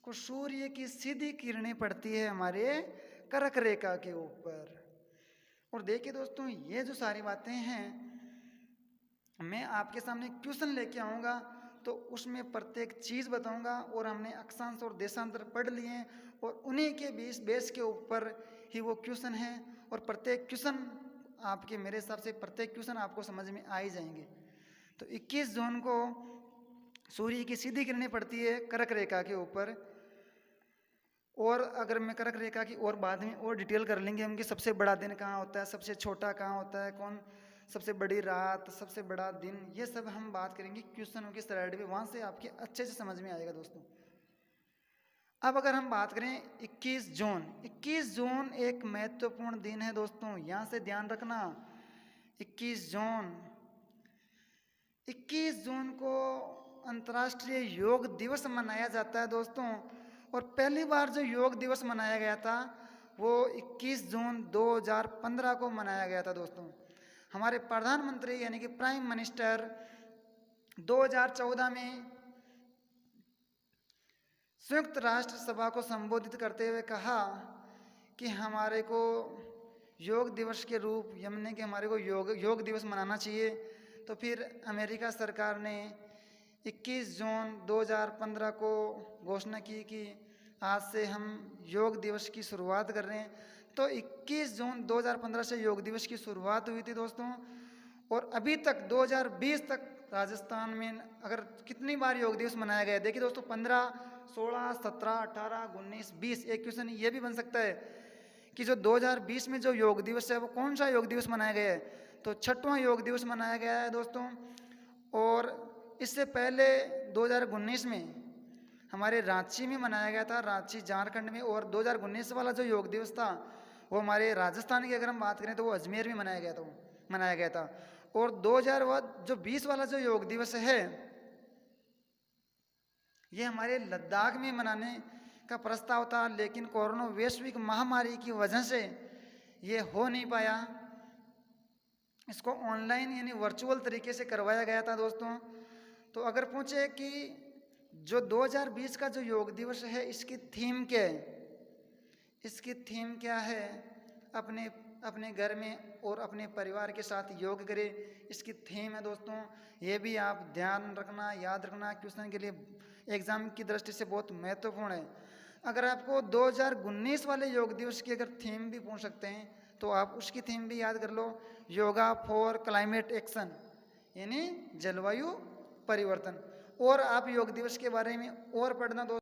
को सूर्य की सीधी किरणें पड़ती है हमारे कर्क रेखा के ऊपर। और देखिए दोस्तों, ये जो सारी बातें हैं मैं आपके सामने क्वेश्चन लेके आऊँगा, तो उसमें प्रत्येक चीज़ बताऊँगा। और हमने अक्षांश और देशांतर पढ़ लिए हैं, और उन्हीं के बेस के ऊपर ही वो क्वेश्चन है। और प्रत्येक क्वेश्चन आपके, मेरे हिसाब से प्रत्येक क्वेश्चन आपको समझ में आ ही जाएंगे। तो 21 जून को सूर्य की सीधी किरणें पड़ती है कर्क रेखा के ऊपर। और अगर मैं कर्क रेखा की और बाद में और डिटेल कर लेंगे हम कि सबसे बड़ा दिन कहाँ होता है, सबसे छोटा कहाँ होता है, कौन सबसे बड़ी रात, सबसे बड़ा दिन, ये सब हम बात करेंगे क्वेश्चनों की स्लाइड में, वहाँ से आपके अच्छे से समझ में आएगा दोस्तों। अब अगर हम बात करें 21 जून एक महत्वपूर्ण दिन है दोस्तों, यहाँ से ध्यान रखना। 21 जून को अंतर्राष्ट्रीय योग दिवस मनाया जाता है दोस्तों। और पहली बार जो योग दिवस मनाया गया था वो 21 जून 2015 को मनाया गया था दोस्तों। हमारे प्रधानमंत्री यानी कि प्राइम मिनिस्टर 2014 में संयुक्त राष्ट्र सभा को संबोधित करते हुए कहा कि हमारे को योग दिवस के रूप यानी कि हमारे को योग दिवस मनाना चाहिए। तो फिर अमेरिका सरकार ने 21 जून 2015 को घोषणा की कि आज से हम योग दिवस की शुरुआत कर रहे हैं। तो 21 जून 2015 से योग दिवस की शुरुआत हुई थी दोस्तों। और अभी तक 2020 तक राजस्थान में अगर कितनी बार योग दिवस मनाया गया, देखिए दोस्तों 15, 16, 17, 18, 19, 20। एक क्वेश्चन ये भी बन सकता है कि जो 2020 में जो योग दिवस है वो कौन सा योग दिवस मनाया गया है, तो 6वां योग दिवस मनाया गया है दोस्तों। और इससे पहले 2019 में हमारे रांची में मनाया गया था, रांची झारखंड में। और 2019 वाला जो योग दिवस था वो हमारे राजस्थान की अगर हम बात करें तो वो अजमेर में मनाया गया था। और 2020 वाला जो योग दिवस है ये हमारे लद्दाख में मनाने का प्रस्ताव था, लेकिन कोरोना वैश्विक महामारी की वजह से ये हो नहीं पाया। इसको ऑनलाइन यानी वर्चुअल तरीके से करवाया गया था दोस्तों। तो अगर पूछे कि जो 2020 का जो योग दिवस है इसकी थीम क्या है, इसकी थीम क्या है, अपने अपने घर में और अपने परिवार के साथ योग करें, इसकी थीम है दोस्तों। ये भी आप ध्यान रखना, याद रखना, क्वेश्चन के लिए एग्जाम की दृष्टि से बहुत महत्वपूर्ण है। अगर आपको 2019 वाले योग दिवस की अगर थीम भी पूछ सकते हैं तो आप उसकी थीम भी याद कर लो, योगा फॉर क्लाइमेट एक्शन, यानी जलवायु परिवर्तन। और आप योग दिवस के बारे में और पढ़ना दोस्तों।